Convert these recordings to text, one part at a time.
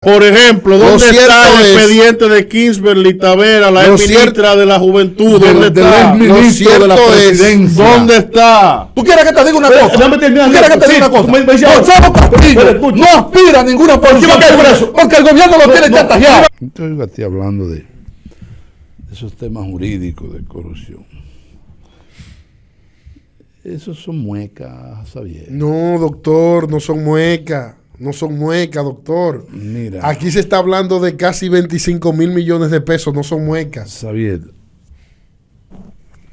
Por ejemplo, ¿dónde está el expediente de Kingsbury Tavera, la ex ministra de la Juventud? ¿Dónde está? Del ex ministro de la presidencia. ¿Dónde está? ¿Tú quieres que te diga una cosa? ¿Tú quieres que te diga una cosa? Gonzalo Castillo no aspira a ninguna posición porque el gobierno lo tiene chantajeado. Entonces, estoy hablando de esos temas jurídicos de corrupción. Esos son muecas, Xavier. No, doctor, no son muecas. No son muecas, doctor. Mira. Aquí se está hablando de casi 25 mil millones de pesos, no son muecas. Xavier,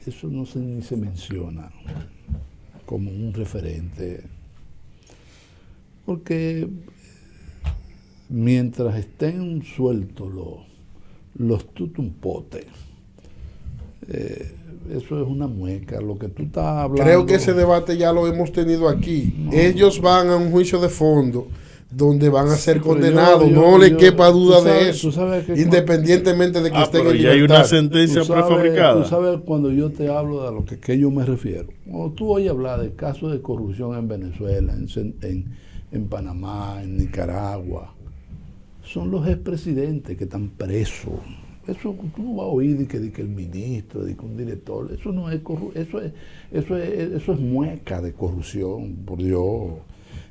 eso no ni se menciona como un referente. Porque mientras estén sueltos los tutumpotes, eso es una mueca. Lo que tú estás hablando. Creo que ese debate ya lo hemos tenido aquí. No. Ellos van a un juicio de fondo donde van a ser condenados. No le quepa duda de eso. Independientemente de que estén en libertad. Hay una sentencia prefabricada. Tú sabes cuando yo te hablo de a lo que yo me refiero. Cuando tú oyes hablar de casos de corrupción en Venezuela, en Panamá, en Nicaragua, son los expresidentes que están presos. Eso tú no vas a oír de que el ministro, de que un director, eso no es eso es mueca de corrupción, por Dios.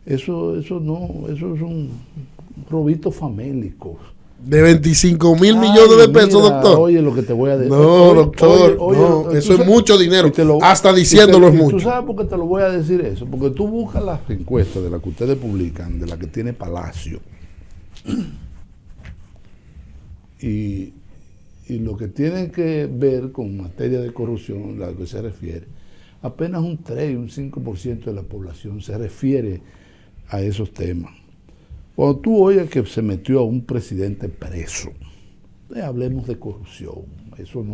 Eso es un robito famélico. De 25 mil millones de pesos, doctor. Oye, lo que te voy a decir. No, doctor, no, eso es mucho dinero. Hasta diciéndolo es mucho. ¿Tú sabes por qué te lo voy a decir eso? Porque tú buscas las encuestas de las que ustedes publican, de las que tiene Palacio. Y lo que tienen que ver con materia de corrupción, a la que se refiere, apenas un 3 y un 5% de la población se refiere a esos temas. Cuando tú oyes que se metió a un presidente preso, hablemos de corrupción. Eso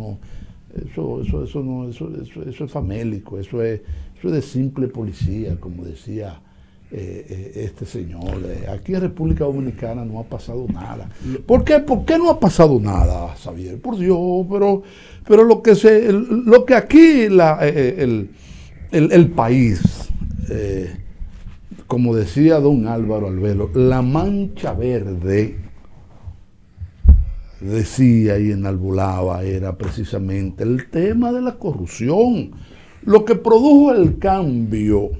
es famélico, eso es de simple policía, como decía este señor. Aquí en República Dominicana no ha pasado nada. ¿Por qué no ha pasado nada, Xavier? Por Dios, pero lo que aquí el país, como decía don Álvaro Albelo, la mancha verde, decía y enalbolaba, era precisamente el tema de la corrupción. Lo que produjo el cambio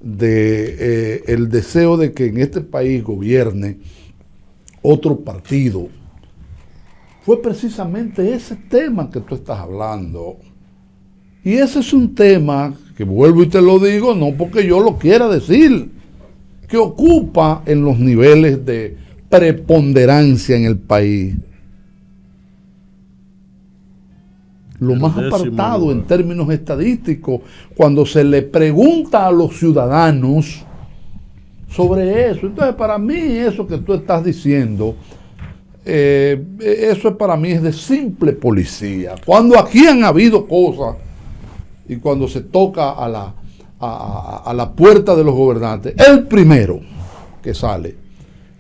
de el deseo de que en este país gobierne otro partido fue precisamente ese tema que tú estás hablando. Y ese es un tema que, vuelvo y te lo digo, no porque yo lo quiera decir, que ocupa en los niveles de preponderancia en el país lo más apartado en términos estadísticos, cuando se le pregunta a los ciudadanos sobre eso. Entonces, para mí, eso que tú estás diciendo, eso para mí es de simple policía. Cuando aquí han habido cosas y cuando se toca a la puerta de los gobernantes, el primero que sale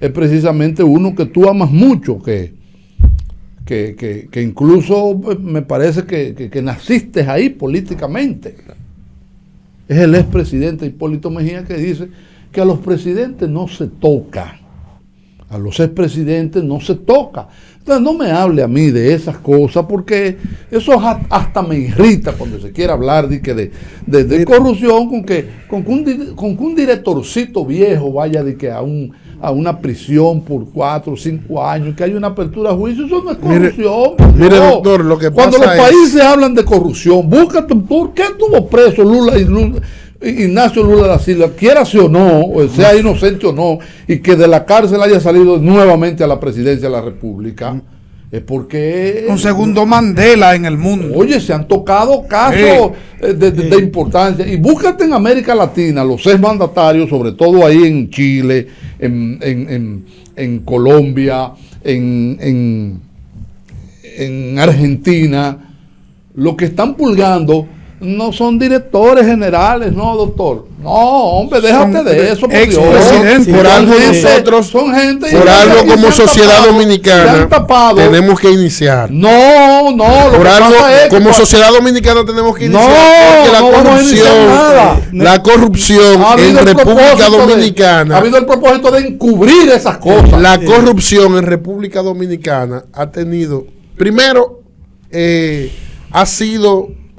es precisamente uno que tú amas mucho, que incluso me parece que naciste ahí políticamente. Es el expresidente Hipólito Mejía, que dice que a los presidentes no se toca, a los expresidentes no se toca. Entonces no me hable a mí de esas cosas, porque eso hasta me irrita cuando se quiere hablar de corrupción, con que un directorcito viejo vaya a una prisión por 4 o 5 años, que hay una apertura a juicio. Eso no es corrupción. Mire, doctor, lo que pasa cuando los países hablan de corrupción, búscate por qué estuvo preso Ignacio Lula da Silva, quiera sí o no, o sea inocente o no, y que de la cárcel haya salido nuevamente a la presidencia de la República. Es porque un segundo Mandela en el mundo. Oye, se han tocado casos de importancia. Y búscate en América Latina los exmandatarios, sobre todo ahí en Chile, en Colombia, en Argentina. Lo que están pulgando no son directores generales, no, doctor. No, hombre, déjate de eso, por Dios. Por algo nosotros, son gente por algo como sociedad dominicana, tenemos que iniciar. No, por algo como sociedad dominicana tenemos que iniciar. Porque la corrupción en República Dominicana. Ha habido el propósito de encubrir esas cosas. La corrupción en República Dominicana ha tenido, primero,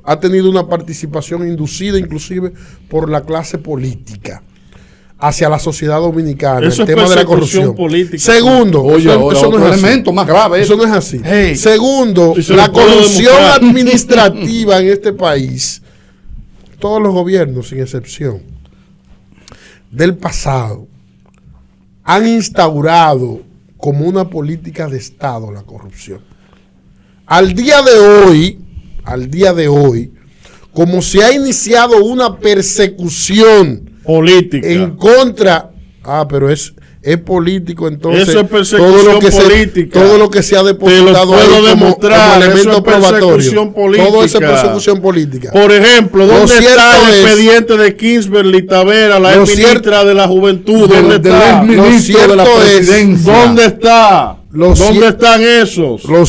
ha tenido una participación inducida inclusive por la clase política hacia la sociedad dominicana, eso el tema de la corrupción política. Segundo, eso no es elemento más grave. Eso no es así. Segundo, la corrupción administrativa en este país, todos los gobiernos, sin excepción, del pasado, han instaurado como una política de Estado la corrupción. Al día de hoy, como se ha iniciado una persecución política en contra, pero es político, entonces eso es persecución política. Todo lo que se ha depositado ahí como elemento probatorio, todo eso es persecución política. Por ejemplo, ¿dónde está el expediente de Kingsbury Tavera, la ex ministra de la Juventud? ¿Dónde está? Lo cierto de la presidencia. ¿Dónde está? ¿Dónde están esos? Lo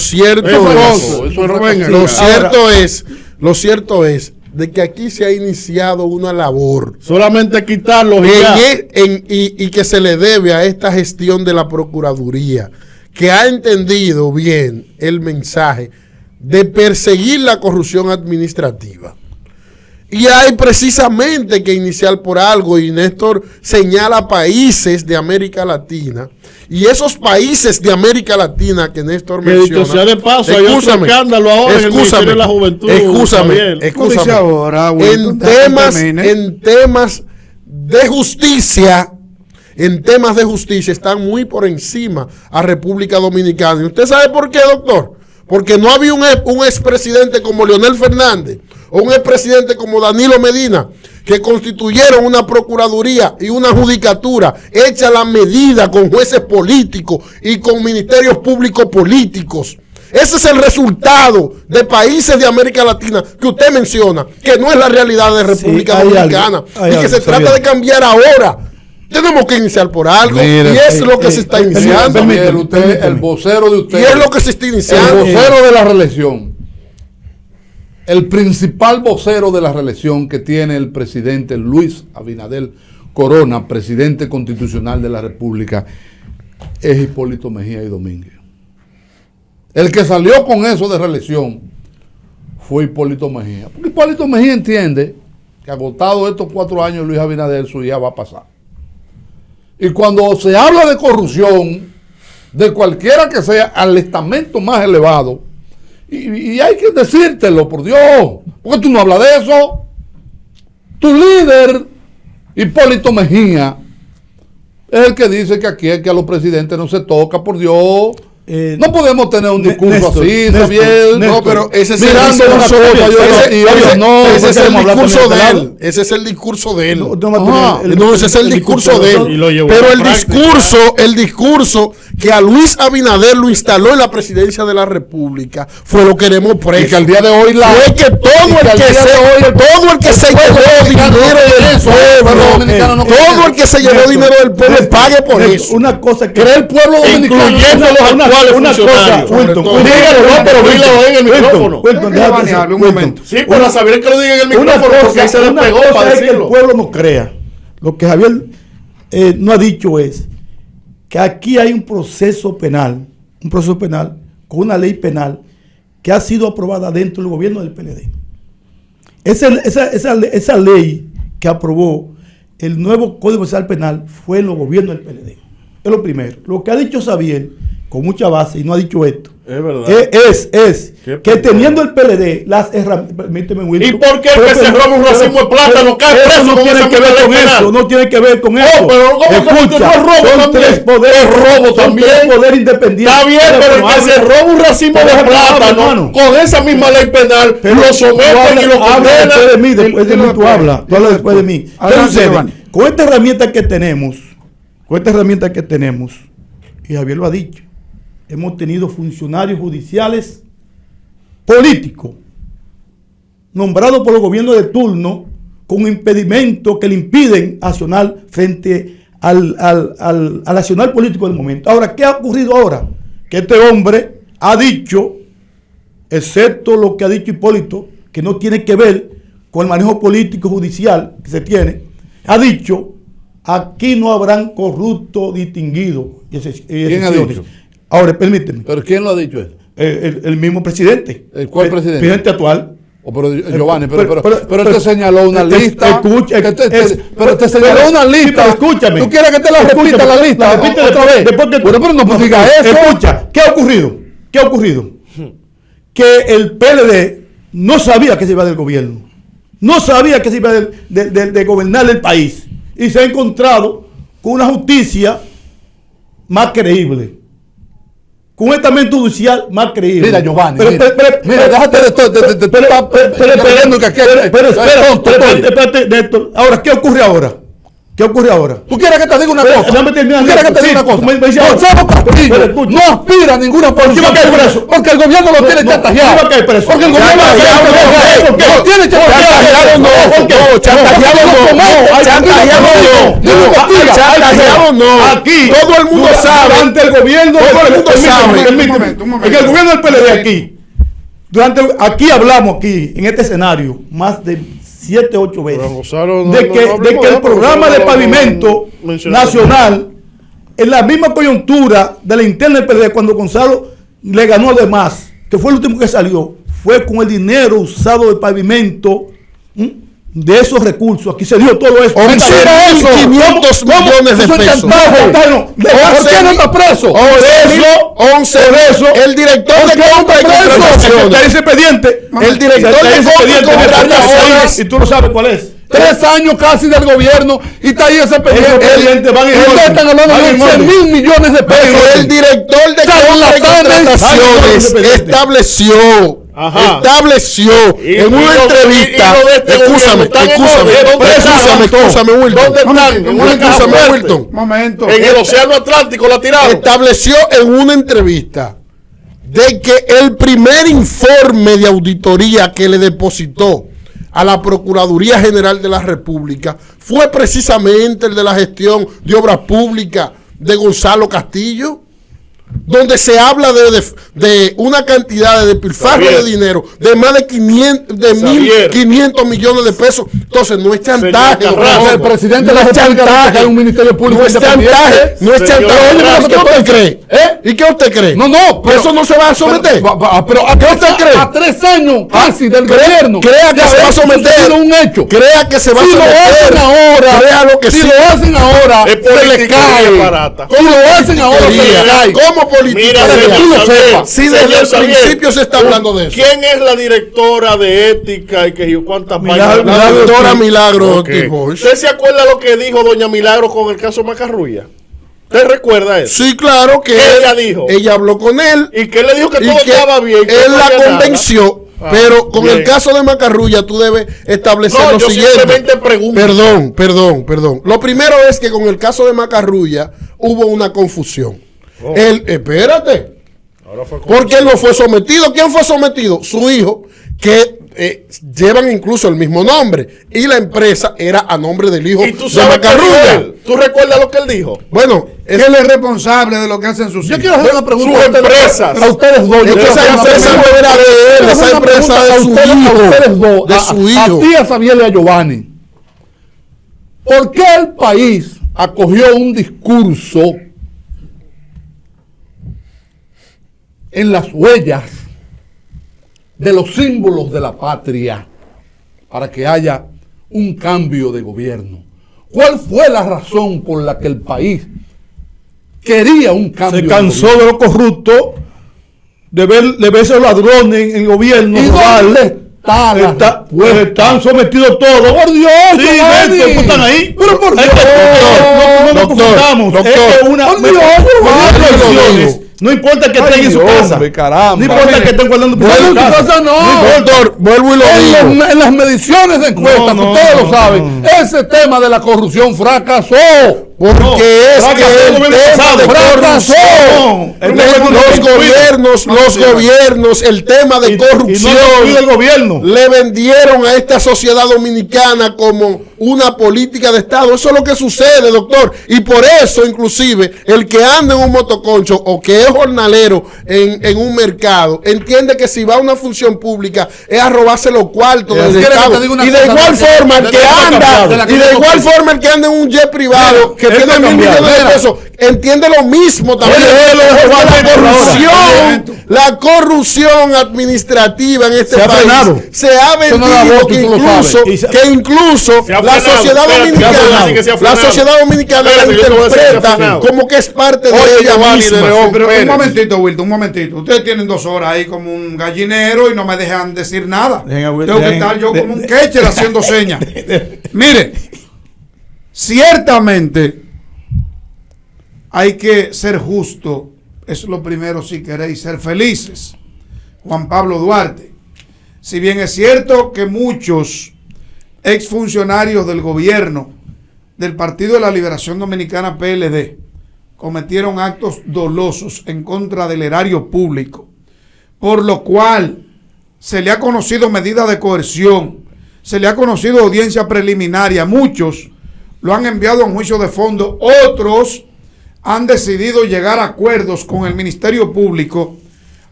cierto es de que aquí se ha iniciado una labor. Solamente quitarlos y que se le debe a esta gestión de la Procuraduría, que ha entendido bien el mensaje de perseguir la corrupción administrativa. Y hay precisamente que iniciar por algo, y Néstor señala países de América Latina, y esos países de América Latina que Néstor menciona. Dicho sea de paso, hay otro escándalo ahora en el Ministerio de la Juventud. Escúchame. En temas de justicia, están muy por encima a República Dominicana. ¿Y usted sabe por qué, doctor? Porque no había un expresidente como Leonel Fernández o un expresidente como Danilo Medina que constituyeron una procuraduría y una judicatura hecha a la medida con jueces políticos y con ministerios públicos políticos. Ese es el resultado de países de América Latina que usted menciona, que no es la realidad de República Dominicana y que se trata de cambiar ahora. Tenemos que iniciar por algo. Mire, y es lo que se está iniciando. Usted, el vocero de usted. Y es lo que se está iniciando. El vocero de la reelección. El principal vocero de la reelección que tiene el presidente Luis Abinader Corona, presidente constitucional de la República, es Hipólito Mejía y Domínguez. El que salió con eso de reelección fue Hipólito Mejía. Porque Hipólito Mejía entiende que agotado estos 4 años Luis Abinader, su hija va a pasar. Y cuando se habla de corrupción, de cualquiera que sea al estamento más elevado, y hay que decírtelo, por Dios, porque tú no hablas de eso. Tu líder, Hipólito Mejía, es el que dice que aquí es que a los presidentes no se toca, por Dios. No podemos tener un discurso así, Javier. No, pero ese es el discurso de él. Ese es el discurso de él. No, ese es el discurso de él. Pero el discurso que a Luis Abinader lo instaló en la presidencia de la República fue lo queremos preso. Y que al día de hoy fue que todo el que se llevó dinero del pueblo, todo el que se llevó dinero del pueblo pague por eso. Una cosa que cree el pueblo dominicano, incluyendo los actuales funcionarios. Dígalo en el micrófono. Un momento. Sí, para saber que lo diga en el micrófono, porque ahí se despegó para decirlo. Que el pueblo no crea. Lo que Javier no ha dicho es que aquí hay un proceso penal con una ley penal que ha sido aprobada dentro del gobierno del PLD. Esa ley que aprobó el nuevo Código Procesal Penal fue en los gobiernos del PLD. Es lo primero. Lo que ha dicho Xavier, con mucha base, y no ha dicho esto, es verdad. Es que teniendo el PLD las herramientas. Permíteme, Wilton. ¿Y por qué el que se roba un racimo de plátano cae preso? No tiene que ver con eso. No tiene que ver con eso. Pero escucha, son tres poderes. También poder independiente. Está bien, pero el que se roba un racimo de plátano con esa misma ley penal lo someten y lo condenan. Después de mí, tú hablas después de mí. Entonces, con esta herramienta que tenemos, y Javier lo ha dicho, hemos tenido funcionarios judiciales políticos nombrados por los gobiernos de turno, con impedimentos que le impiden accionar frente al accionar político del momento. Ahora, ¿qué ha ocurrido ahora? Que este hombre ha dicho, excepto lo que ha dicho Hipólito, que no tiene que ver con el manejo político judicial que se tiene, ha dicho, aquí no habrán corruptos distinguidos. ¿Quién ha dicho? Ahora, permíteme. ¿Pero quién lo ha dicho eso? El mismo presidente. ¿Cuál presidente? El presidente actual. Pero Giovanni, pero él te señaló una lista. Pero te señaló una lista. Sí, escúchame. ¿Tú quieres que te la repita la lista? Repite otra vez. Pero no digas eso. Escucha, ¿qué ha ocurrido? Que el PLD no sabía que se iba del gobierno. No sabía que se iba de gobernar el país. Y se ha encontrado con una justicia más creíble. Con un estamento judicial más creíble. Mira, Giovanni, mira, déjate de esto. Espérate, Néstor. Ahora, ¿qué ocurre ahora? ¿Tú quieres que te diga una cosa? Déjame terminar. ¿Tú quieres que te diga una cosa? Gonzalo Castillo no aspira a ninguna posición. Porque el gobierno lo tiene chantajeado. Porque el gobierno lo tiene chantajeado. Chantajeado no. Aquí todo el mundo sabe. Durante el gobierno. Todo el mundo sabe. En el gobierno del PLD aquí. Aquí hablamos aquí, en este escenario, más de 7, 8 veces, de que el programa de pavimento nacional, en la misma coyuntura de la interna del PLD, cuando Gonzalo le ganó de más, que fue el último que salió, fue con el dinero usado de pavimento, de esos recursos. Aquí se dio todo eso. 11.500 millones de pesos. ¿Por qué no está preso? El director de compra y contrataciones. Ese expediente. El director de compra y contrataciones. Y tú no sabes cuál es. 3 años casi del gobierno y está ahí ese expediente. Están hablando de 11.000 millones de pesos. El director de compra y contrataciones estableció en una entrevista. Escúchame, Wilton. Momento. En el Océano Atlántico la tiraron. Estableció en una entrevista de que el primer informe de auditoría que le depositó a la Procuraduría General de la República fue precisamente el de la gestión de obras públicas de Gonzalo Castillo, donde se habla de una cantidad de despilfarro de dinero de más de 1.500 millones de pesos. Entonces no es chantaje. El presidente de la República hay un ministerio público. No es chantaje. ¿Qué usted cree? ¿Y qué usted cree? No, pero eso no se va a someter. Pero ¿a qué usted cree? A 3 años casi del gobierno. Crea que se va a someter. Un hecho. Crea que se va a someter. Si lo hacen ahora, crea lo que si lo hacen ahora, se le cae. Si lo hacen ahora, se le cae. ¿Cómo política? Mira, si desde el principio se está hablando de eso. ¿Quién es la directora de ética y que cuántas páginas? La doctora Milagro. ¿Usted se acuerda lo que dijo doña Milagro con el caso Macarrulla? ¿Usted recuerda eso? Sí, claro que ella dijo. Ella habló con él. Y que él le dijo que todo estaba bien. Él la convenció. Pero con el caso de Macarrulla tú debes establecer lo siguiente. Simplemente pregunto. Perdón. Lo primero es que con el caso de Macarrulla hubo una confusión. Espérate. Porque él no fue sometido. ¿Quién fue sometido? Su hijo, que llevan incluso el mismo nombre. Y la empresa era a nombre del hijo de Macarrulla. ¿Tú recuerdas lo que él dijo? Bueno, él es responsable de lo que hacen sus hijos. Yo quiero hacer una pregunta sus empresas. A ustedes dos. Esa empresa no era de él, esa empresa de su hijo. De su hijo. A ti, a Xavier y a Giovanni. ¿Por qué el país acogió un discurso en las huellas de los símbolos de la patria para que haya un cambio de gobierno? ¿Cuál fue la razón por la que el país quería un cambio? Se cansó de los corruptos, de ver esos ladrones en el gobierno. ¿Y dónde están sometidos todos? Por Dios, sí, Néstor, están ahí. Pero por Dios, no nos confundamos. No importa que estén en su casa. No importa que estén guardando su casa. Doctor, vuelvo y lo digo. En las mediciones de encuestas, ustedes lo saben, ese tema de la corrupción fracasó. Porque es que el tema de corrupción, los gobiernos, el tema de corrupción, le vendieron a esta sociedad dominicana como una política de Estado. Eso es lo que sucede, doctor. Y por eso, inclusive, el que anda en un motoconcho o que es jornalero en un mercado, entiende que si va a una función pública es a robarse los cuartos del Estado. Y de igual forma, el que anda en un jet privado, que tiene 1.000 millones de pesos, entiende lo mismo también. La corrupción administrativa en este país se ha vendido que incluso la sociedad dominicana la interpreta como que es parte de ella misma. Pero un momentito, Wilton, un momentito. Ustedes tienen 2 horas ahí como un gallinero y no me dejan decir nada. Tengo que estar yo como un catcher haciendo señas. Mire, ciertamente hay que ser justo. Eso es lo primero si queréis ser felices. Juan Pablo Duarte. Si bien es cierto que muchos exfuncionarios del gobierno del Partido de la Liberación Dominicana PLD cometieron actos dolosos en contra del erario público, por lo cual se le ha conocido medida de coerción, se le ha conocido audiencia preliminaria, muchos lo han enviado a un juicio de fondo, otros han decidido llegar a acuerdos con el Ministerio Público.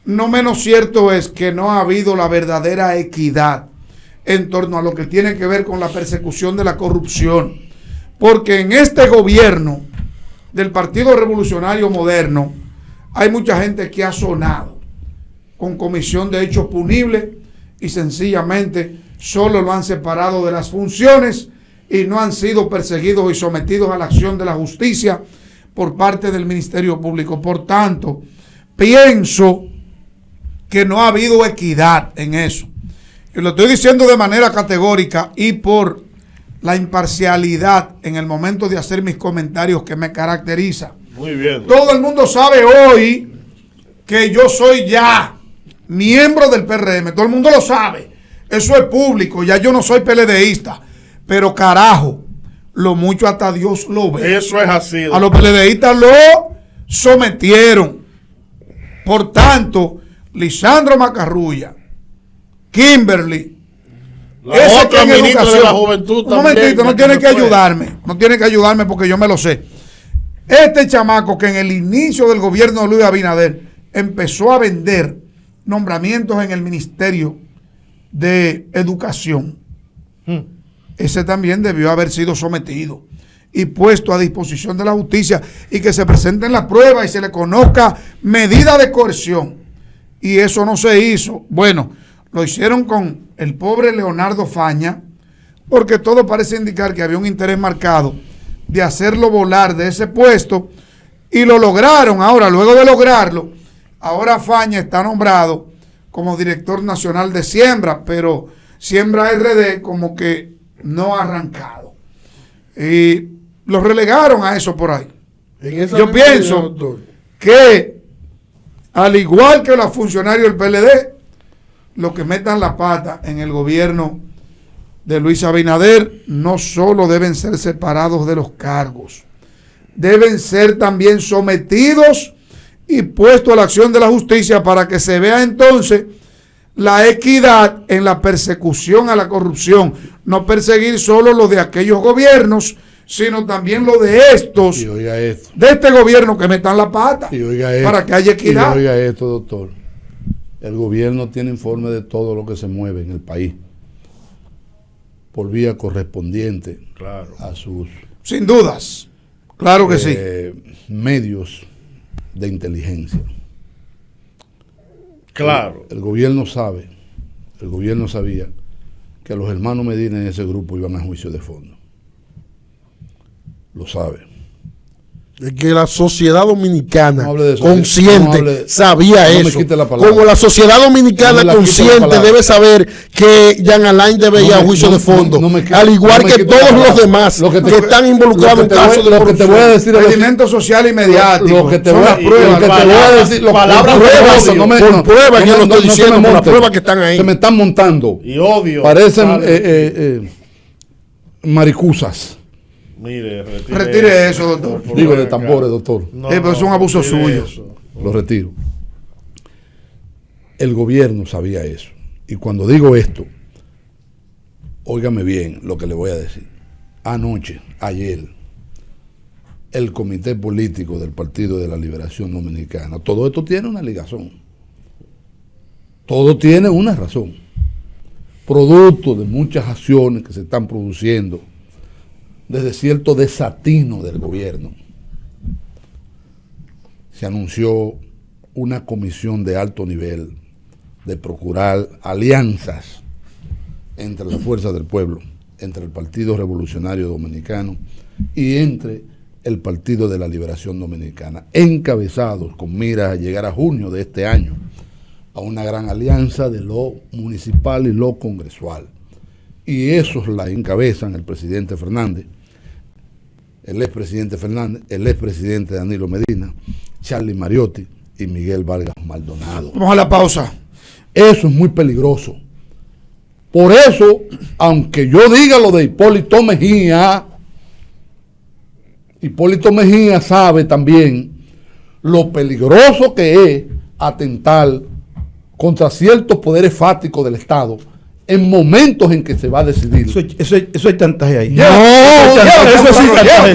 No menos cierto es que no ha habido la verdadera equidad en torno a lo que tiene que ver con la persecución de la corrupción, porque en este gobierno del Partido Revolucionario Moderno hay mucha gente que ha sonado con comisión de hechos punibles y sencillamente solo lo han separado de las funciones y no han sido perseguidos y sometidos a la acción de la justicia por parte del Ministerio Público. Por tanto, pienso que no ha habido equidad en eso. Y lo estoy diciendo de manera categórica y por la imparcialidad en el momento de hacer mis comentarios que me caracteriza. Muy bien. Todo el mundo sabe hoy que yo soy ya miembro del PRM. Todo el mundo lo sabe. Eso es público. Ya yo no soy PLDista. Pero carajo, lo mucho hasta Dios lo ve. Eso es así. A los PLDistas lo sometieron. Por tanto, Lisandro Macarrulla, Kimberly, la otra ministra de la Juventud un momentito, no tiene que ayudarme porque yo me lo sé. Este chamaco que en el inicio del gobierno de Luis Abinader empezó a vender nombramientos en el Ministerio de Educación, ese también debió haber sido sometido y puesto a disposición de la justicia y que se presenten las pruebas y se le conozca medida de coerción. Y eso no se hizo. Bueno, lo hicieron con el pobre Leonardo Faña, porque todo parece indicar que había un interés marcado de hacerlo volar de ese puesto y lo lograron. Ahora, luego de lograrlo, ahora Faña está nombrado como director nacional de Siembra, pero Siembra RD como que no ha arrancado. Y lo relegaron a eso por ahí. Yo pienso que, al igual que los funcionarios del PLD, los que metan la pata en el gobierno de Luis Abinader no solo deben ser separados de los cargos, deben ser también sometidos y puestos a la acción de la justicia para que se vea entonces la equidad en la persecución a la corrupción. No perseguir solo lo de aquellos gobiernos, sino también lo de estos, de este gobierno que metan la pata para que haya equidad. Y oiga esto, doctor. El gobierno tiene informe de todo lo que se mueve en el país por vía correspondiente a sus... Sin dudas, claro que sí. Medios de inteligencia. Claro. El gobierno sabía que los hermanos Medina en ese grupo iban a juicio de fondo. Lo sabe. Es que la sociedad dominicana eso, consciente sabía eso. Como la sociedad dominicana consciente debe saber que Jean Alain debe ir a juicio de fondo, al igual que todos los demás que están involucrados en casos de corrupción. Lo que te voy a decir es rendimiento social y mediático. Lo que te voy a decir, por pruebas que lo estoy diciendo, por las pruebas que están ahí. Se me están montando. Y odio. Parecen maricusas. Mire, retire eso, doctor. Digo de tambores, doctor. No, pero es un abuso suyo. Lo retiro. El gobierno sabía eso. Y cuando digo esto, óigame bien lo que le voy a decir. Anoche, ayer, el comité político del Partido de la Liberación Dominicana, todo esto tiene una ligación. Todo tiene una razón. Producto de muchas acciones que se están produciendo desde cierto desatino del gobierno. Se anunció una comisión de alto nivel de procurar alianzas entre las fuerzas del pueblo, entre el Partido Revolucionario Dominicano y entre el Partido de la Liberación Dominicana, encabezados con miras a llegar a junio de este año a una gran alianza de lo municipal y lo congresual. Y esos la encabezan el presidente Fernández, el expresidente Fernández, el expresidente Danilo Medina, Charlie Mariotti y Miguel Vargas Maldonado. Vamos a la pausa. Eso es muy peligroso. Por eso, aunque yo diga lo de Hipólito Mejía sabe también lo peligroso que es atentar contra ciertos poderes fácticos del Estado en momentos en que se va a decidir. Eso hay chantaje ahí. No, eso es chantaje.